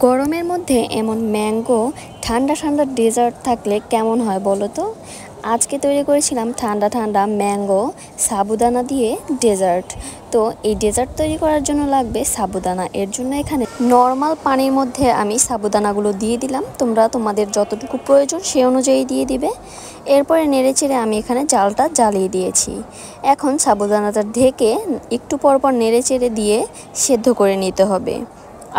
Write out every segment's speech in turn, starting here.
গরমের মধ্যে এমন ম্যাঙ্গো ঠান্ডা ঠান্ডা ডেজার্ট থাকলে কেমন হয় বলো তো। আজকে তৈরি করেছিলাম ঠান্ডা ঠান্ডা ম্যাঙ্গো সাবুদানা দিয়ে ডেজার্ট। তো এই ডেজার্ট তৈরি করার জন্য লাগবে সাবুদানা। এর জন্য এখানে নর্মাল পানির মধ্যে আমি সাবুদানাগুলো দিয়ে দিলাম, তোমরা তোমাদের যতটুকু প্রয়োজন সে অনুযায়ী দিয়ে দিবে। এরপরে নেড়েচেড়ে আমি এখানে জালটা জ্বালিয়ে দিয়েছি। এখন সাবুদানাটা ঢেকে একটু পরপর নেড়েচেড়ে দিয়ে সেদ্ধ করে নিতে হবে।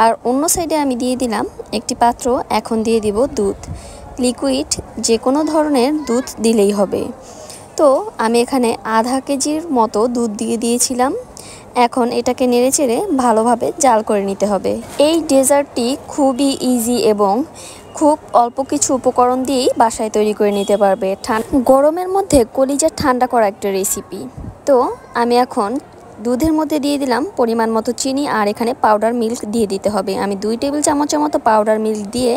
আর অন্য সাইডে আমি দিয়ে দিলাম একটি পাত্র, এখন দিয়ে দিব দুধ। লিকুইড যে কোনো ধরনের দুধ দিলেই হবে। তো আমি এখানে আধা কেজির মতো দুধ দিয়ে দিয়েছিলাম। এখন এটাকে নেড়েচেড়ে ভালোভাবে জাল করে নিতে হবে। এই ডেজার্টটি খুবই ইজি এবং খুব অল্প কিছু উপকরণ দিয়েই বাসায় তৈরি করে নিতে পারবে। গরমের মধ্যে কলিজা ঠান্ডা করা একটা রেসিপি। তো আমি এখন দুধের মধ্যে দিয়ে দিলাম পরিমাণ মতো চিনি, আর এখানে পাউডার মিল্ক দিয়ে দিতে হবে। আমি 2 টেবিল চামচের মতো পাউডার মিল্ক দিয়ে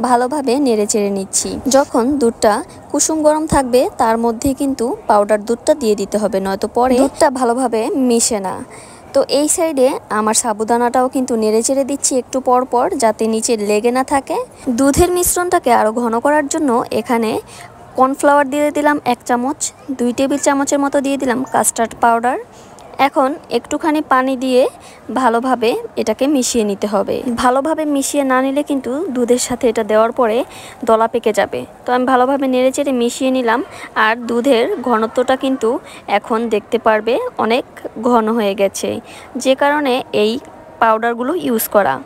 ভালোভাবে নেড়েচেড়ে নিচ্ছি। যখন দুধটা কুসুম গরম থাকবে তার মধ্যে কিন্তু পাউডার দুধটা দিয়ে দিতে হবে, নয়তো পরে দুধটা ভালোভাবে মিশে না। তো এই সাইডে আমার সাবুদানাটাও কিন্তু নেড়েচেড়ে দিচ্ছি একটু পর পর, যাতে নিচে লেগে না থাকে। দুধের মিশ্রণটাকে আরও ঘন করার জন্য এখানে কর্নফ্লাওয়ার দিয়ে দিলাম 1 চামচ, 2 টেবিল চামচের মতো দিয়ে দিলাম কাস্টার্ড পাউডার। এখন একটুখানি পানি দিয়ে ভালোভাবে এটাকে মিশিয়ে নিতে হবে। ভালোভাবে মিশিয়ে না নিলে কিন্তু দুধের সাথে এটা দেওয়ার পরে দলা পেকে যাবে। তো আমি ভালোভাবে নেড়েচেড়ে মিশিয়ে নিলাম। আর দুধের ঘনত্বটা কিন্তু এখন দেখতে পারবে অনেক ঘন হয়ে গেছে, যে কারণে এই পাউডারগুলো ইউজ করা।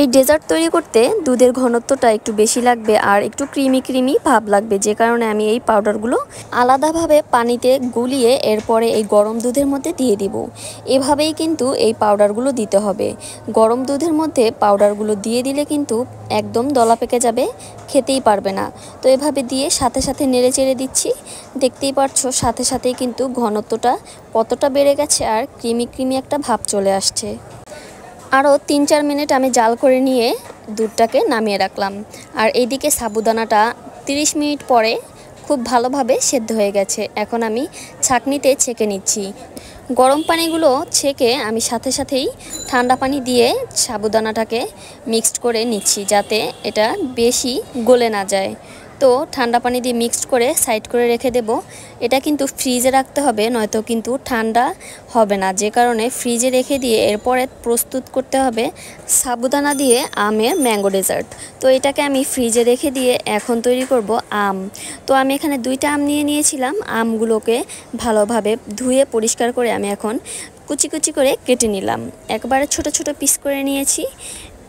এই ডেজার্ট তৈরি করতে দুধের ঘনত্বটা একটু বেশি লাগবে আর একটু ক্রিমি ক্রিমি ভাব লাগবে, যে কারণে আমি এই পাউডারগুলো আলাদাভাবে পানিতে গুলিয়ে এরপরে এই গরম দুধের মধ্যে দিয়ে দিব। এভাবেই কিন্তু এই পাউডারগুলো দিতে হবে। গরম দুধের মধ্যে পাউডারগুলো দিয়ে দিলে কিন্তু একদম দলা পেকে যাবে, খেতেই পারবে না। তো এভাবে দিয়ে সাথে সাথে নেড়ে চেড়ে দিচ্ছি। দেখতেই পারছো সাথে সাথেই কিন্তু ঘনত্বটা কতটা বেড়ে গেছে আর ক্রিমি ক্রিমি একটা ভাব চলে আসছে। আরও 3-4 মিনিট আমি জাল করে নিয়ে দুধটাকে নামিয়ে রাখলাম। আর এইদিকে সাবুদানাটা 30 মিনিট পরে খুব ভালোভাবে সেদ্ধ হয়ে গেছে। এখন আমি ছাঁকনিতে ছেঁকে নিচ্ছি। গরম পানিগুলো ছেঁকে আমি সাথে সাথেই ঠান্ডা পানি দিয়ে সাবুদানাটাকে মিক্সড করে নিচ্ছি, যাতে এটা বেশি গলে না যায়। তো ঠান্ডা পানি দিয়ে মিক্সড করে সাইড করে রেখে দেব। এটা কিন্তু ফ্রিজে রাখতে হবে, নয়তো কিন্তু ঠান্ডা হবে না, যে কারণে ফ্রিজে রেখে দিয়ে এরপরে প্রস্তুত করতে হবে সাবুদানা দিয়ে আমের ম্যাঙ্গো ডেজার্ট। তো এটাকে আমি ফ্রিজে রেখে দিয়ে এখন তৈরি করব আম। তো আমি এখানে 2টা আম নিয়ে নিয়েছিলাম। আমগুলোকে ভালোভাবে ধুয়ে পরিষ্কার করে আমি এখন কুচি কুচি করে কেটে নিলাম। একবারে ছোট ছোট পিস করে নিয়েছি।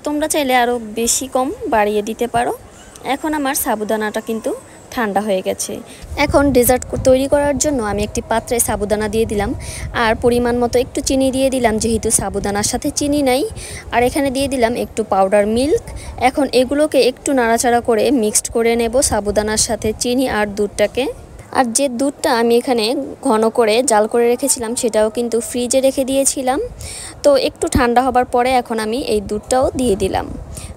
তোমরা চাইলে আরও বেশি কম বাড়িয়ে দিতে পারো। এখন আমার সাবুদানাটা কিন্তু ঠান্ডা হয়ে গেছে। এখন ডেজার্ট তৈরি করার জন্য আমি একটি পাত্রে সাবুদানা দিয়ে দিলাম, আর পরিমাণ মতো একটু চিনি দিয়ে দিলাম, যেহেতু সাবুদানার সাথে চিনি নাই। আর এখানে দিয়ে দিলাম একটু পাউডার মিল্ক। এখন এগুলোকে একটু নাড়াচাড়া করে মিক্সড করে নেব সাবুদানার সাথে চিনি আর দুধটাকে। আর যে দুধটা আমি এখানে ঘন করে জাল করে রেখেছিলাম সেটাও কিন্তু ফ্রিজে রেখে দিয়েছিলাম। তো একটু ঠান্ডা হবার পরে এখন আমি এই দুধটাও দিয়ে দিলাম।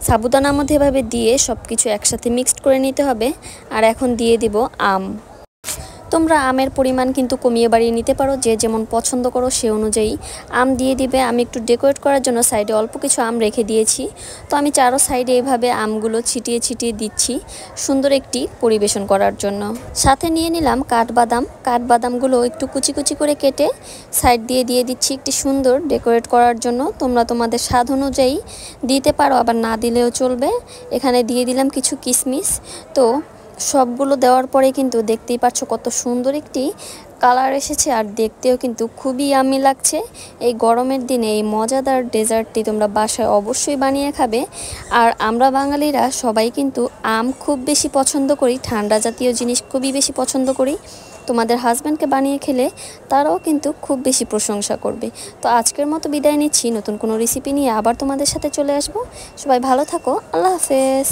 সাবুদানার মধ্যে এভাবে দিয়ে সব কিছু একসাথে মিক্সড করে নিতে হবে। আর এখন দিয়ে দিব আম। তোমরা আমের পরিমাণ কিন্তু কমিয়ে বাড়িয়ে নিতে পারো, যে যেমন পছন্দ করো সে অনুযায়ী আম দিয়ে দিবে। আমি একটু ডেকোরেট করার জন্য সাইডে অল্প কিছু আম রেখে দিয়েছি। তো আমি চারো সাইডে এভাবে আমগুলো ছিটিয়ে ছিটিয়ে দিচ্ছি সুন্দর একটি পরিবেশন করার জন্য। সাথে নিয়ে নিলাম কাঠবাদাম। কাঠবাদামগুলো একটু কুচি কুচি করে কেটে সাইড দিয়ে দিয়ে দিচ্ছি একটি সুন্দর ডেকোরেট করার জন্য। তোমরা তোমাদের স্বাদ অনুযায়ী দিতে পারো, আবার না দিলেও চলবে। এখানে দিয়ে দিলাম কিছু কিশমিশ। তো সবগুলো দেওয়ার পরে কিন্তু দেখতেই পাচ্ছ কত সুন্দর একটি কালার এসেছে, আর দেখতেও কিন্তু খুবই ইয়াম্মি লাগছে। এই গরমের দিনে এই মজাদার ডেজার্টটি তোমরা বাসায় অবশ্যই বানিয়ে খাবে। আর আমরা বাঙালিরা সবাই কিন্তু আম খুব বেশি পছন্দ করি, ঠান্ডা জাতীয় জিনিস খুবই বেশি পছন্দ করি। তোমাদের হাজব্যান্ডকে বানিয়ে খেলে তারাও কিন্তু খুব বেশি প্রশংসা করবে। তো আজকের মতো বিদায় নিচ্ছি, নতুন কোনো রেসিপি নিয়ে আবার তোমাদের সাথে চলে আসবো। সবাই ভালো থাকো, আল্লাহ হাফেজ।